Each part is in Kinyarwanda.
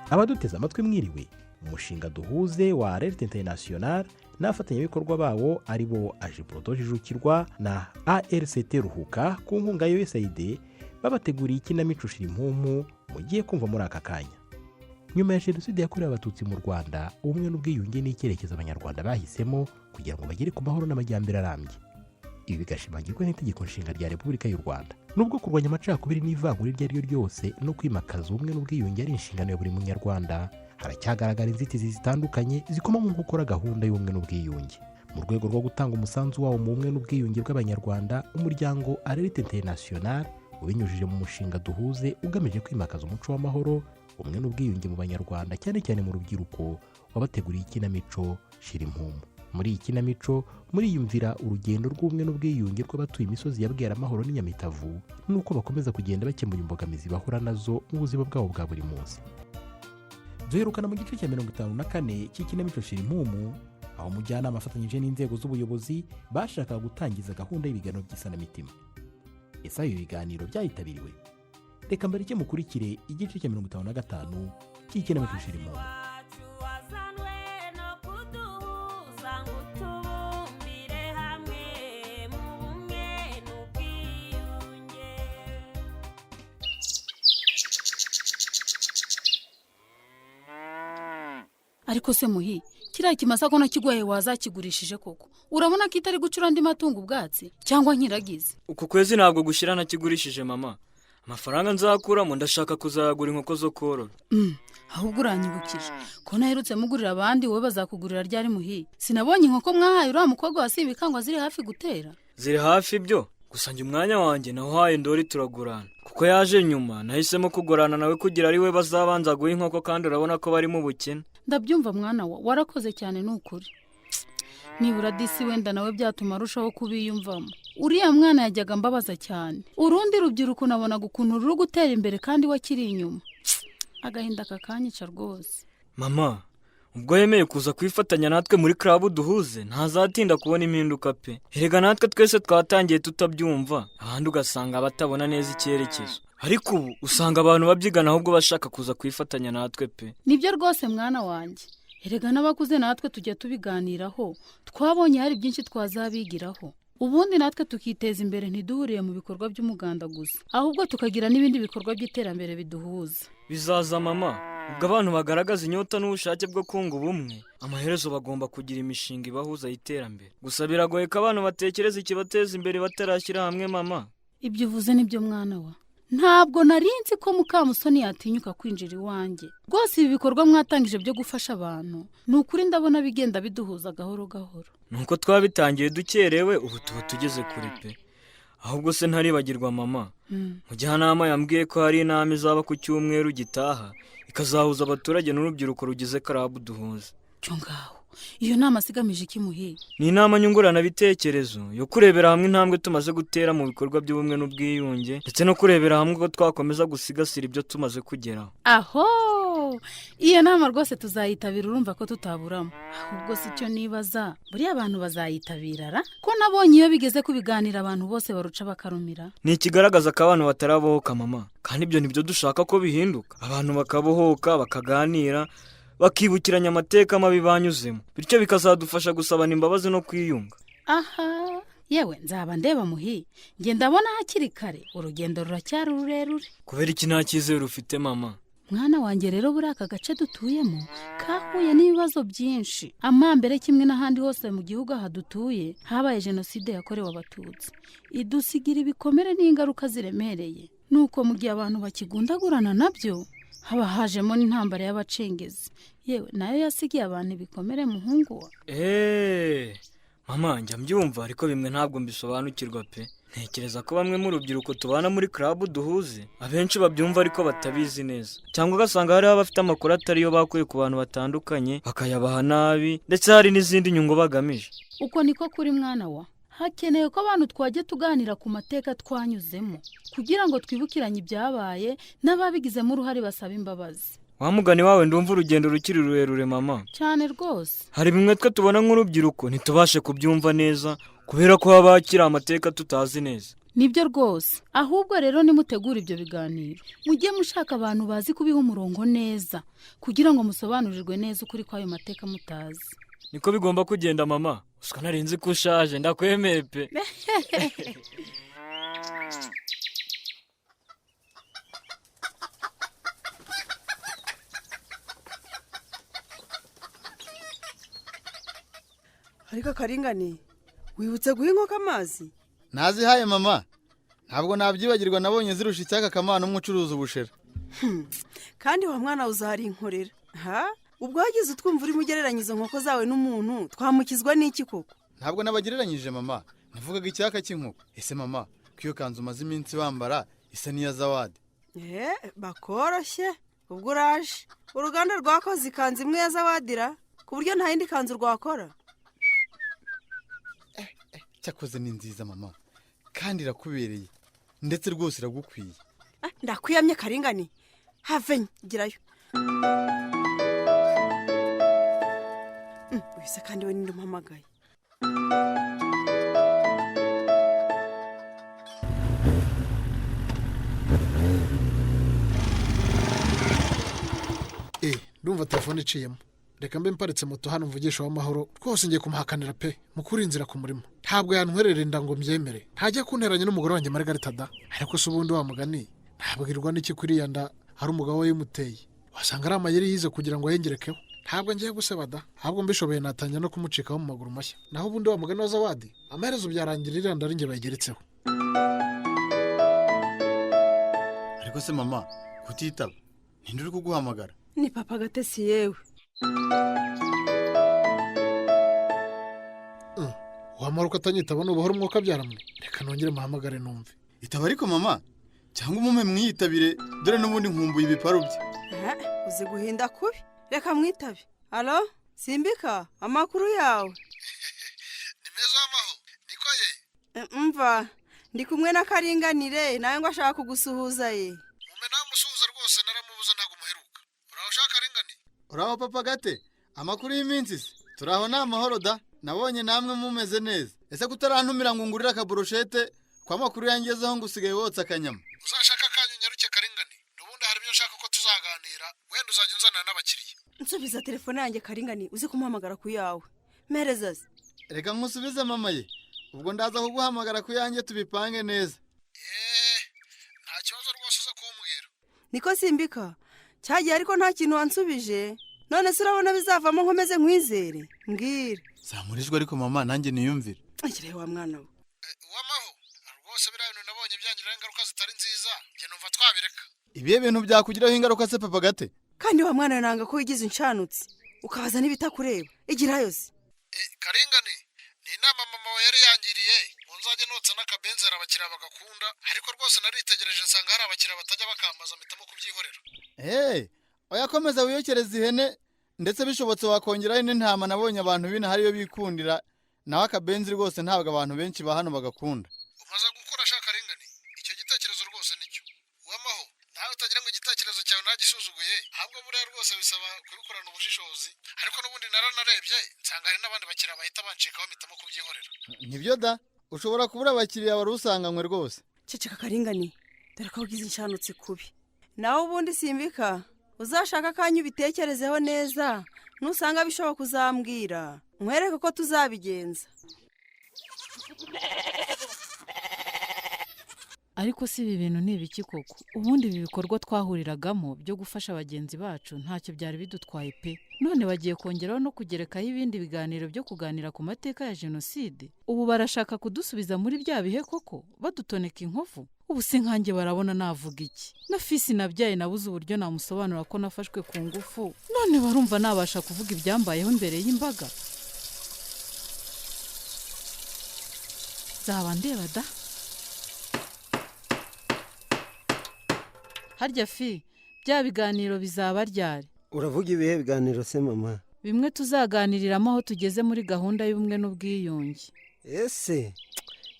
abaduteze amatwi mwiriwe. Umushinga duhuze wa Radio International n'abafatanyabikorwa bawo ari bo Ajiproto Jijukirwa na ARCT Ruhuka ku nkunga ya USAID babateguriye ikinamico Shirimpumu mugiye kumva muri aka kanya. Nyuma ya genocide yakorewe abatutsi mu Rwanda, ubumwe n'ubwiyunge n'icyerekezo abanyarwanda bahisemo kugira ngo bagere ku mahoro n'amajyambere arambye. Ibi bigashimangirwa n'itegeko nshinga rya Repubulika y'u Rwanda. Nubwo kurwanya amacakubiri n'ivangura iryo ari ryo ryose no kwimakaza ubumwe n'ubwiyunge ari inshingano ya buri munyarwanda, haracyagaragara inzitizi zitandukanye zikoma mu gukora gahunda y'ubumwe n'ubwiyunge. Mu rwego rwo gutanga umusanzu wawo mu bumwe n'ubwiyunge bw'abanyarwanda, umuryango Radio International ubinyujije mu mushinga duhuze ugamije kwimakaza umuco w'amahoro, ubumwe n'ubwiyunge mu banyarwanda cyane cyane mu rubyiruko, wabateguriye ikinamico Shirimpumu. Muri iyi kinamico muriyumvira urugendo rw'ubumwe n'ubwiyunge rw'abatuye imisozi ya Bweramahoro n'Inyamitavu nuko bakomeza kugenda bakemura imbogamizi bahura nazo mu buzima bwabo bwa buri munsi. Duherukana mu gice cya 54 cy'ikinamico Shirimpumu, aho umujyanama afatanyije n'inzego z'ubuyobozi bashakaga gutangiza gahunda y'ibiganiro by'isanamitima. Ese ayo biganiro byayitabiriwe? Reka mbareke mukurikire igice cya 55 cy'ikinamico Shirimpumu. Ariko se muhi, kiriya kimasa ko nakigwaye wazakigurishije koko? Urabona ko itari gucura andi matungo ubwatsi cyangwa nkiragize? Uku kwezi ntabwo gushira nakigurishije mama. Amafaranga nzakuramo ndashaka kuzagura inkoko zo korora. Ahubwo uranyibukije ko naherutse mugurira abandi, wowe bazakugurira ryari muhi? Sinabonye inkoko mwahaye uriya mukobwa wasimbikangwa ziri hafi gutera. Ziri hafi byo, gusa njye umwanya wanjye nahaye Ndori turagurana. Kuko yaje nyuma nahisemo kugurana nawe kugira ari we bazabanza guha inkoko, kandi urabona ko bari mu bukene. Ndabyumva mwana wa, warakoze cyane n'ukuri. Nibura disi wenda nawe byatuma arushaho kubiyumvamo. Uriya mwana yajyaga mbabaza cyane. Urundi rubyiruko nabona gukuntu ruri gutera imbere kandi wakiri inyuma. Agahinda kakanyica rwose. Mama, ubwo yemeye kuza kwifatanya natwe muri club duhuze, ntazatinda kubona impinduka pe. Erega natwe twese twatangiye tutabyumva, abandi ugasanga batabona neza icyerekezo. Ariko ubu usanga abantu babyigana ahubwo bashaka kuza kwifatanya natwe pe. Nibyo rwose mwana wanjye. Erega n'abakuze natwe tujya tubiganiraho, twabonye hari byinshi twazabigiraho. Ubundi natwe tukiteza imbere ntiduhuriye mu bikorwa by'umuganda gusa, ahubwo tukagira n'ibindi bikorwa by'iterambere biduhuza. Bizaza mama, ubwo abantu bagaragaza inyota n'ubushake bwo kunga ubumwe, amaherezo bagomba kugira imishinga ibahuza y'iterambere. Gusa biragoye ko abantu batekereza ikibateza imbere batarashyira hamwe mama. Ibyo uvuze nibyo mwana wa. Ntabwo narinzi ko Mukamusoni yatinyuka kwinjira iwanjye. Rwose ibi bikorwa mwatangije byo gufasha abantu, n'ukuri ndabona bigenda biduhuza gahoro gahoro. Nuko twabitangiye dukerewe, ubu tuba tugeze kuri pe. Ahubwo se ntaribagirwa mama, mujyanama yambwiye ko hari inama izaba ku cyumweru gitaha, ikazahuza abaturage n'urubyiruko rugize club duhuze. Cyo ngaho, iyo nama sigamije iki muhi? Ni inama nyungurana bitekerezo yo kurebera hamwe intambwe tumaze gutera mu bikorwa by'ubumwe n'ubwiyunge, ndetse no kurebera hamwe ko twakomeza gusigasira ibyo tumaze kugeraho. Aho, iyo nama rwose tuzayitabira, urumva ko tutaburamo. Ahubwo si cyo nibaza, buriya abantu bazayitabira ra? Ko nabonye iyo bigeze kubiganira abantu bose baruca bakarumira. Ni ikigaragaza ko abantu batarabohoka mama, kandi ibyo nibyo dushaka ko bihinduka. Abantu bakabohoka, bakaganira, bakibukiranya amateka mabi banyuzemo, bityo bikazadufasha gusabana imbabazi no kwiyunga. Aha, yewe nzaba ndeba muhi, nge ndabona hakiri kare, urugendo ruracyari rurerure. Kubera iki nta cyizere ufite mama? Mwana wanjye rero buri aka gace dutuyemo kahuye n'ibibazo byinshi. Amambere kimwe n'ahandi hose mu gihugu aha dutuye habaye genocide yakorewe abatutsi, idusigira ibikomere n'ingaruka ziremereye. Nuko mu gihe abantu bakigundagurana nabyo, haba hajemo n'intambara y'abacengezi, yewe nayo yasigiye abantu ibikomere muhungu wa. Mama, njya mbyumva ariko bimwe ntabwo mbisobanukirwa pe. Ntekereza ko bamwe mu rubyiruko tubana muri club duhuze abenshi babyumva ariko batabizi neza, cyangwa ugasanga hari abafite amakuru atari yo bakuye ku bantu batandukanye bakayabaha nabi, ndetse hari n'izindi nyungu bagamije. Uko niko kuri mwana wa. Hakeneye ko abantu twajya tuganira ku mateka twanyuzemo kugira ngo twibukiranye ibyabaye, n'ababigizemo uruhare basaba imbabazi. Wa mugani wawe ndumva urugendo rukiri rurerure mama. Cyane rwose. Hari bimwe twe tubona nk'urubyiruko ntitubashe kubyumva neza kubera ko haba hakiri amateka tutazi neza. nibyo rwose. Ahubwo rero nimutegura ibyo biganiro mujye mushaka abantu bazi kubiha umurongo neza kugira ngo musobanurirwe neza ukuri kw'ayo mateka mutazi. Niko bigomba kugenda mama. Uswa narinzi ko ushaje ndakwemeye pe. Ariko Karingani, wibutse guha inkoko amazi? Nazihaye mama. Ntabwo nabyibagirwa, nabonye zirusha icyaka Kamana umucuruza ubushera. Kandi wa mwana uzahari inkorera. Ubwo wagize utwumva uri mugereranya izo nkoko zawe n'umuntu, twamukizwa n'iki koko? Ntabwo nabagereranyije mama. Navugaga icyaka cy'inkoko. Ese mama, kwiyo kanzu umaze iminsi bambara isa n'iya Zawadi. Bakoroshye. Ubwo uraje. Uruganda rwakoze ikanzu imwe ya Zawadira, ku buryo nta yindi kanzu rwakora. Cyakoze ni nziza mama. Kandi irakubereye. Ndetse rwose iragukwiye. Ndakwiyamye Karingani. Have girayo. Wise kandi we ninde umpamagaye? Ndumva telefone iciyemo. Reka mbe mparitse moto hano mvugisha w'amahoro. Rwose ngiye kumuhakanira pe. Mukuri inzira ku murimo. Ntabwo yantwerera inda ngo mbyemere. Ntajya kunteranya n'umugore wanjye Margarita da. Ariko se ubundi wa mugani. Ntabwirwa n'iki kuri yanda hari umugabo we yimuteye. Wasanga ari amayeri yize kugira ngo yengerekeho. Ntabwo ngiye guseba da. Ahubwo mbishoboye natangira no kumucikaho mu maguru mashya. Naho ubundi wa mugani wa Zawadi. Amaherezo byarangirira iranda ari nge bayigeretseho. Ariko se mama, kutitaba. Ninde uri kuguhamagara? Ni papa Gatesi yewe. Wamara ukatanyitaba n'ubuhoro umwuka byaramwe. Reka nongere muhamagare numve. Itaba ariko mama, cyangwa umume mwiyitabire dore n'ubundi nkumbuye ibiparu bye. Uzi guhinda kubi. Reka mwitabe. Halo? Simbika, amakuru yawe. Ni meza amaho. Niko ye? Mva, ndi kumwe na Karinganire nawe ngo ashaka kugusuhuza ye. Mume namusuhuza rwose naramubuza ntago muheruka. Uraho ushaka Karinganire? Uraho papa Gate? Amakuru y'iminsi se? Turaho na amahoro da. Nabonye namwe mumeze neza. Ese kutarantumira ngo ngurira akaburushete kwa makuru yangezeho ngo usigaye wotsa akanyama. Uzashaka kanyu nyaruke Karingani. Nubundi hari ibyo nshaka ko tuzaganira. Wenda uzajya unzanira n'abakiriya. Nsubiza telefone yanjye Karingani uzi kumuhamagara ku yawe. Merezaze. Reka nkusubize mama ye. Ubwo ndaza kuguhamagara ku yanjye tubipange neza. Nta kibazo rwose uza kumbwira. Niko Simbika. Cyagiye ariko nta kintu wansubije. None se urabona bizavamo nkomeze nkwizere. Mbwira. Zamurijwe ariko mama nanjye niyumvire. Akire wa mwana we. Wamaho. Rwose biriya bintu nabonye byangiraho ingaruka zitari nziza. Nge numva twabireka. Ibiye bintu byakugiraho ingaruka se papa Gate? Kandi wa mwana nanga ko wigize inshanutsi. Ukabaza n'ibitakureba. Igira yose. Karingani, ni inama mama we yari yangiriye. Nzajya notsa n'akabenzi abakiriya bagakunda. Ariko rwose naritegereje nsanga hari abakiriya batajya bakambaza mpitamo kubyihorera. Oyakomeza wiyokereza ihene ndetse bishobotse wakongeraho n'intama. Nabonye abantu bine hariyo bikundira nawe akabenzi rwose ntabwo abantu benshi ba hano bagakunda. Umaze gukora ashaka Karingani, icyo gitekerezo rwose nicyo. Wamaho, nawe utagira ngo igitekerezo cyawe nagisuzuguye. Ahubwo buriya rwose bisaba kubikorana ubushishozi. Ariko n'ubundi naranarebye nsanga hari n'abandi bakiriya bahita bancikaho mpitamo kubyihorera. Nibyo da, ushobora kubura abakiriya wari usanganywe rwose. Ceceka Karingani, dore ko ugize inshanutsi kubi. Nawe ubundi Simbika, uzashaka kanyu bitekerezeho neza. Nusanga bishoboka kuzambwira. Nkwereke ko tuzabigenza. Ariko si ibi bintu ni ibiki koko? Ubundi ibi bikorwa twahuriragamo byo gufasha abagenzi bacu ntacyo byari bidutwaye pe. None bagiye kongeraho no kugerekaho ibindi biganiro byo kuganira ku mateka ya genocide. Ubu barashaka kudusubiza muri bya bihe koko badutoneka inkovu. Ubu se nkanjye barabona navuga iki? Na fisi nabyaye nabuze uburyo namusobanura ko nafashwe ku ngufu. None barumva nabasha kuvuga ibyambayeho imbere y'imbaga. Zaba ndeba da. Harya fi, bya biganiro bizaba ryari? Uravuga ibihe biganiro se mama? Bimwe tuzaganiriramo aho tugeze muri gahunda y'ubumwe n'ubwiyunge. Ese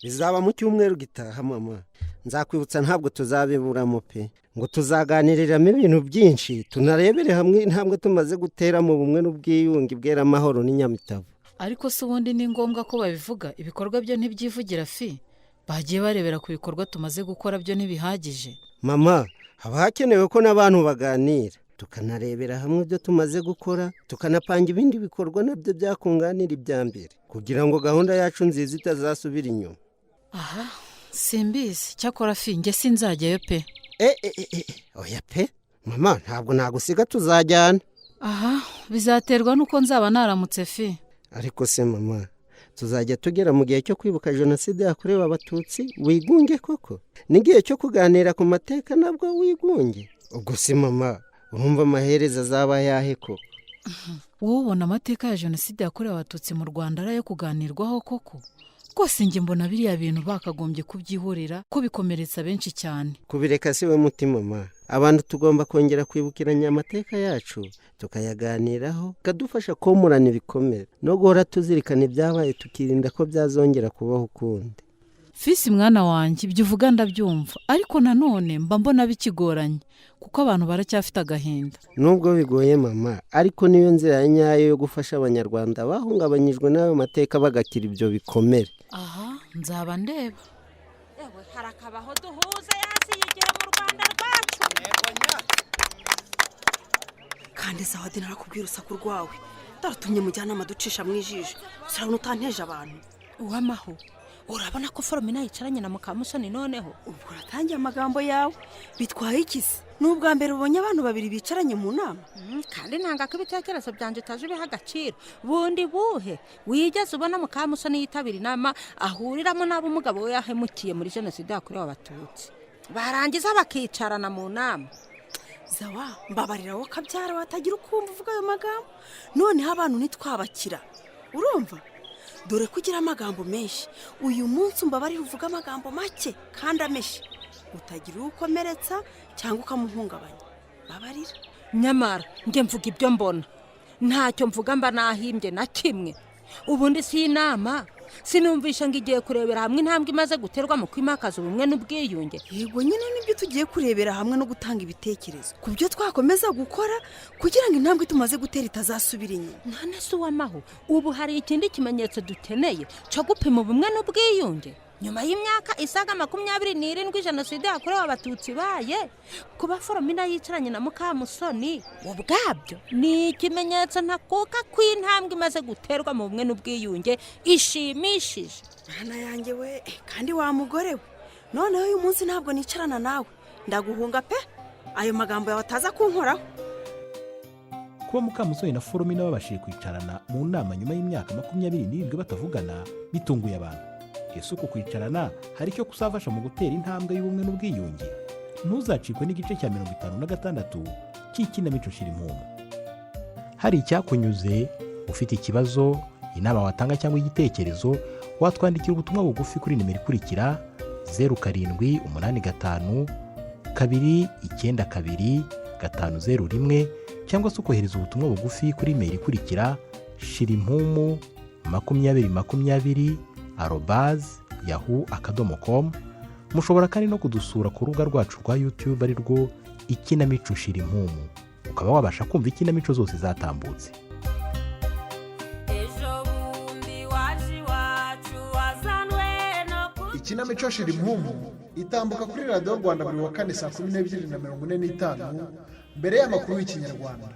bizaba mu cyumweru gitaha mama. Nzakwibutsa ntabwo tuzabiburamo pe. Ngo tuzaganiriramo ibintu byinshi, tunarebere hamwe intambwe tumaze gutera mu bumwe n'ubwiyunge bwera amahoro n'inyamitabo. Ariko se ubundi ni ngombwa ko babivuga, ibikorwa byo ntibyivugira fi. bagiye barebera ku bikorwa tumaze gukora byo ntibihagije. mama haba hakenewe ko n'abantu baganira tukanarebera hamwe ibyo tumaze gukora tukanapanga ibindi bikorwa nabyo byakunganira ibya mbere kugira ngo gahunda yacu nziza itazasubira inyuma. Aha simbizi cyakora finge sinzajyayo pe. Oya pe mama ntabwo nagusiga tuzajyana. Aha bizaterwa nuko nzaba naramutse fi. Ariko se mama tuzajya tugera mu gihe cyo kwibuka jenoside yakorewe abatutsi wigunge koko n'igihe cyo kuganira ku mateka nabwo wigunge. Ubwo se mama urumva amaherezo azaba yahe ko? Wowe ubona amateka ya jenoside yakorewe abatutsi mu Rwanda ari ayo kuganirwaho koko? Rwose njye mbona biriya bintu bakagombye kubyihorera ko bikomeretsa benshi cyane. Kubireka si we mutima mama. Abantu tugomba kongera kwibukiranya amateka yacu tukayaganiraho kadufasha komorana ibikomere no guhora tuzirikana ibyabaye tukirinda ko byazongera kubaho ukundi. Fisi mwana wanjye ibyo uvuga ndabyumva ariko nanone mba mbona bikigoranye kuko abantu baracyafite agahinda. Nubwo bigoye mama ariko niyo nzira nyayo yo gufasha abanyarwanda bahungabanyijwe n'ayo mateka bagakira ibyo bikomere. Aha nzaba ndeba. Ewe harakabaho duhuze yasi yigira mu Rwanda rwacu. kandi sawa narakubwira urusaku rwawe daratumye mujyanama ducisha mu ijisho urabona utanteje abantu. Uwamaho urabona ko Foromina yicaranye na Mukamusoni noneho ubwo uratangiye amagambo yawe bitwaye ikisi n'ubwa mbere ubonye abantu babiri bicaranye mu nama. Kandi ntanga ko ibitekerezo byanje taje biha agaciro bundi buhe wigeze ubona Mukamusoni yitabira inama ahuriramo n'abo umugabo we yahemukiye muri jenoside yakorewe abatutsi barangiza bakicarana mu nama. Zawa mbabarira wo kabyara watagira ukumva uvuga ayo magambo noneho abantu nitwabakira urumva dore kugira amagambo menshi uyu munsi mbabarira uvuga amagambo make kandi ameshe utagira ukomeretsa cyangwa ukamuhungabanya babarira. Nyamara nge mvuga ibyo mbona ntacyo mvuga mba nahimbye na kimwe ubundi si inama sinumvisha ngo igiye kurebera hamwe intambwe imaze guterwa mu kwimakaza ubumwe n'ubwiyunge. Yego nyine nibyo tugiye kurebera hamwe no gutanga ibitekerezo ku byo twakomeza gukora kugira ngo intambwe tumaze gutera itazasubira inyuma. None se Uwamaho ubu hari ikindi kimenyetso dukeneye cyo gupima ubumwe n'ubwiyunge nyuma y'imyaka isaga 27 jenoside yakorewe abatutsi baye kuba Foromina yicaranye na Mukamusoni ubwabyo ni ikimenyetso ntakuka kw'intambwe imaze guterwa mu bumwe n'ubwiyunge ishimishije. Mwana yanjye we kandi wa mugore we noneho uyu munsi ntabwo nicarana nawe ndaguhunga pe ayo magambo yawe ataza kunkoraho. Kuba Mukamusoni na Foromina babashije kwicarana mu nama nyuma y'imyaka 27 batavugana bitunguye abantu. Ese uko kwicarana hari icyo kusafasha mu gutera intambwe y'ubumwe n'ubwiyunge? Ntuzacikwe n'igice cya 56 cy'ikinamico Shirimpumu. Hari icyakunyuze ufite ikibazo inama watanga cyangwa igitekerezo watwandikira ubutumwa bugufi kuri nimero ikurikira 0785 292 501 cyangwa se ukohereza ubutumwa bugufi kuri email ikurikira shirimpumu2020@yahoo.com. mushobora kandi no kudusura ku rubuga rwacu rwa YouTube ari rwo Ikinamico Shirimpumu ukaba wabasha kumva ikinamico zose zatambutse. Ikinamico Shirimpumu itambuka kuri Radio Rwanda buri wa kane saa 12:45 mbere y'amakuru y'Ikinyarwanda.